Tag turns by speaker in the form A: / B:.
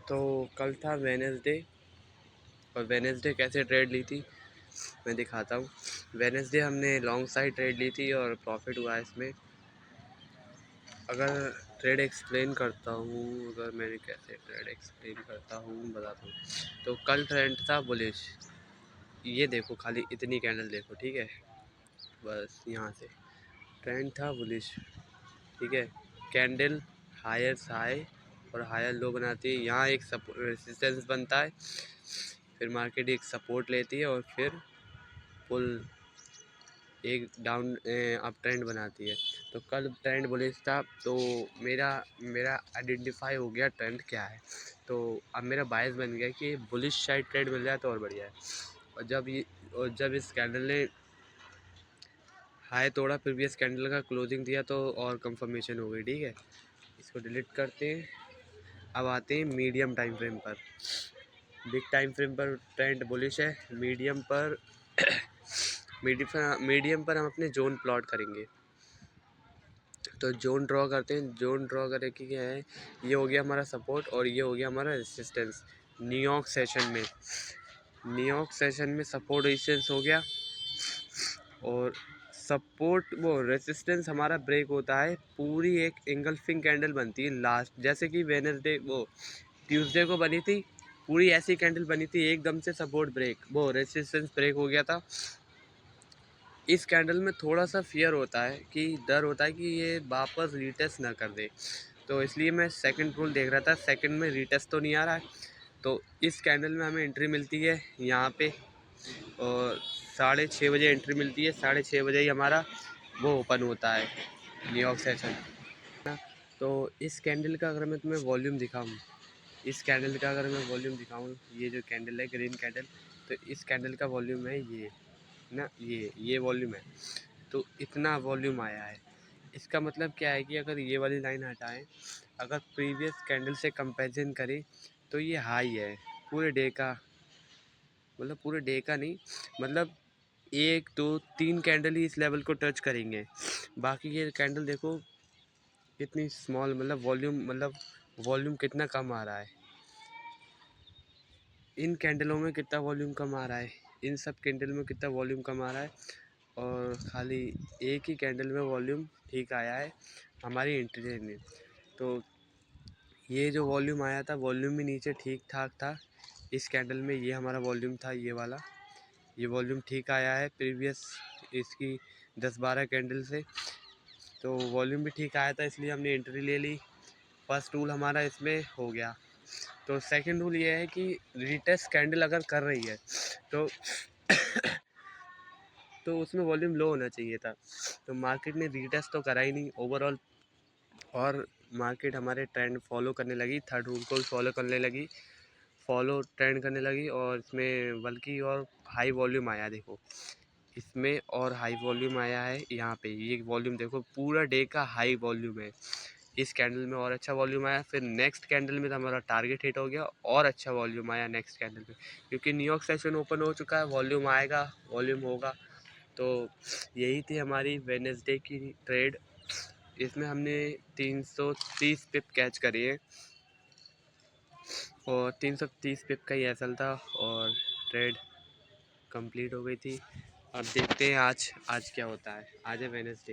A: तो कल था वेनेसडे, और वेनेसडे कैसे ट्रेड ली थी मैं दिखाता हूँ। वेनेसडे हमने लॉन्ग साइड ट्रेड ली थी और प्रॉफिट हुआ है इसमें। अगर ट्रेड एक्सप्लेन करता हूँ, अगर मैंने कैसे ट्रेड एक्सप्लेन करता हूँ बताता हूँ। तो कल ट्रेंड था बुलिश, ये देखो खाली इतनी कैंडल देखो, ठीक है, बस यहाँ से ट्रेंड था बुलिश, ठीक है। कैंडल हायर हाई और हायर लो बनाती है, यहाँ एक रेसिस्टेंस बनता है, फिर मार्केट एक सपोर्ट लेती है और फिर पुल एक डाउन अप ट्रेंड बनाती है। तो कल ट्रेंड बुलिश था, तो मेरा मेरा आइडेंटिफाई हो गया ट्रेंड क्या है। तो अब मेरा बायस बन गया कि बुलिश साइड ट्रेड मिल जाए तो और बढ़िया है। और जब इस कैंडल ने हाई तोड़ा, प्रीवियस कैंडल का क्लोजिंग दिया, तो और कंफर्मेशन हो गई, ठीक है। इसको डिलीट करते हैं। अब आते हैं मीडियम टाइम फ्रेम पर। बिग टाइम फ्रेम पर ट्रेंड बुलिश है, मीडियम पर मीडियम पर हम अपने जोन प्लॉट करेंगे। तो जोन ड्रॉ करते हैं। जोन ड्रॉ करके क्या है, ये हो गया हमारा सपोर्ट और ये हो गया हमारा रेसिस्टेंस। न्यूयॉर्क सेशन में सपोर्ट रेजिस्टेंस हो गया, और सपोर्ट वो रेसिस्टेंस हमारा ब्रेक होता है, पूरी एक एंगल्फिंग कैंडल बनती है लास्ट, जैसे कि वेडनेसडे वो ट्यूसडे को बनी थी, पूरी ऐसी कैंडल बनी थी, एकदम से सपोर्ट ब्रेक, वो रेसिस्टेंस ब्रेक हो गया था। इस कैंडल में थोड़ा सा फियर होता है, कि डर होता है कि ये वापस रीटेस्ट ना कर दे, तो इसलिए मैं सेकंड रूल देख रहा था, सेकंड में रीटेस्ट तो नहीं आ रहा है। तो इस कैंडल में हमें एंट्री मिलती है यहाँ पे, और 6:30 बजे एंट्री मिलती है, 6:30 बजे ही हमारा वो ओपन होता है न्यूयॉर्क सेशन ना। तो इस कैंडल का अगर मैं तुम्हें वॉल्यूम दिखाऊं, ये जो कैंडल है ग्रीन कैंडल, तो इस कैंडल का वॉल्यूम है ये ना, ये वॉल्यूम है। तो इतना वॉल्यूम आया है, इसका मतलब क्या है कि अगर ये वाली लाइन हटाएं, अगर प्रीवियस कैंडल से कंपैरिजन करें, तो ये हाई है पूरे डे का, मतलब पूरे डे का नहीं, मतलब 1 2 3 कैंडल ही इस लेवल को टच करेंगे। बाकी ये कैंडल देखो कितनी स्मॉल, मतलब वॉल्यूम कितना कम आ रहा है, इन कैंडलों में कितना वॉल्यूम कम आ रहा है, इन सब कैंडल में कितना वॉल्यूम कम आ रहा है, और खाली एक ही कैंडल में वॉल्यूम ठीक आया है हमारी एंट्री में। तो ये जो वॉल्यूम आया था, वॉल्यूम भी नीचे ठीक ठाक था इस कैंडल में, ये हमारा वॉल्यूम था, ये वाला, ये वॉल्यूम ठीक आया है प्रीवियस इसकी 10-12 कैंडल से, तो वॉल्यूम भी ठीक आया था, इसलिए हमने एंट्री ले ली। फर्स्ट रूल हमारा इसमें हो गया। तो सेकंड रूल ये है कि रीटेस्ट कैंडल अगर कर रही है, तो तो उसमें वॉल्यूम लो होना चाहिए था, तो मार्केट ने रीटेस्ट तो करा ही नहीं ओवरऑल, और मार्केट हमारे ट्रेंड फॉलो करने लगी, थर्ड रूल को फॉलो ट्रेंड करने लगी, और इसमें बल्कि और हाई वॉल्यूम आया, देखो इसमें और हाई वॉल्यूम आया है, यहाँ पे ये वॉल्यूम देखो पूरा डे का हाई वॉल्यूम है, इस कैंडल में और अच्छा वॉल्यूम आया, फिर नेक्स्ट कैंडल में तो हमारा टारगेट हिट हो गया, और अच्छा वॉल्यूम आया नेक्स्ट कैंडल में, क्योंकि न्यूयॉर्क सेशन ओपन हो चुका है, वॉल्यूम आएगा, वॉल्यूम होगा। तो यही थी हमारी वेडनेसडे की ट्रेड, इसमें हमने 330 पिप कैच करी है, और 330 पिप का ही एसएल था, और ट्रेड कंप्लीट हो गई थी। अब देखते हैं आज क्या होता है, आज है वेडनेसडे।